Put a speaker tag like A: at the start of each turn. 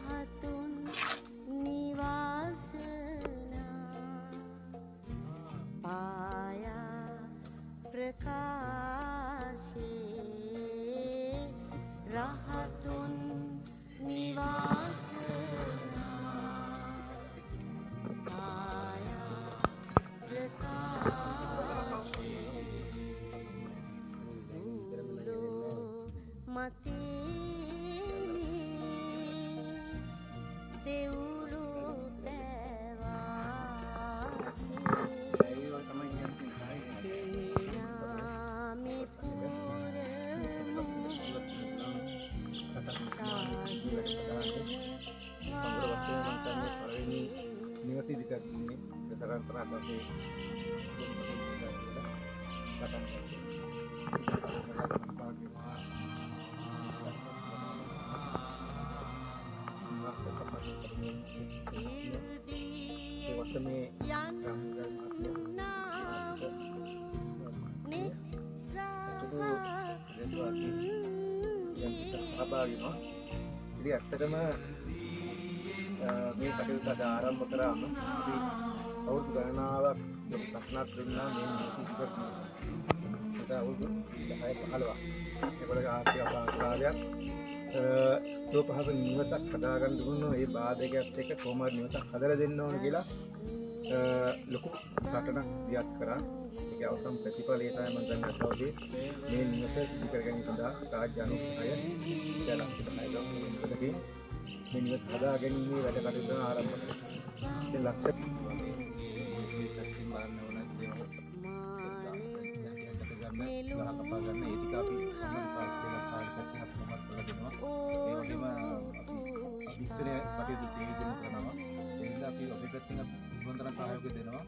A: රහතුන් නිවාසනා පායා ප්‍රකාශේ රහතුන් නිවාසනා පායා ප්‍රකාශේ මතේ දෙවුරු පැවාසේ දේනාමි පුරමු සාසන
B: නිවති දිකක් ඉන්නේ දතරන් තරහ අපේ jadi ඇත්තටම මේ කටයුත්ත අද ආරම්භ කරාම අපි අවුරුදු ගණනාවක් ප්‍රශ්නත් දුන්නා මේ මිනිස්සුන්ට ඒක අවුරුදු 10 15ක් ඒකවල ආර්ථික අපහසුතාවයක් ලෝකහව නිවසක් හදාගන්න දුන්නෝ ඒ බාධකයත් එක්ක කොහොමද නිවසක් හදලා දෙන්න ඕන කියලා ලොකු සටනක් දියත් කරා ඒකේ අවසන් ප්‍රතිඵලය තමයි මම දැන් අදවගේ මේ නිවස ඉදි කරගෙන සඳහා රාජ්‍ය අනුග්‍රහය දැලක් හිතනයිලෝ මේ නිවස හදාගැනීමේ වැඩ කටයුතු ආරම්භ කරා. ඉතින් ලක්ෂ
A: දෙනවා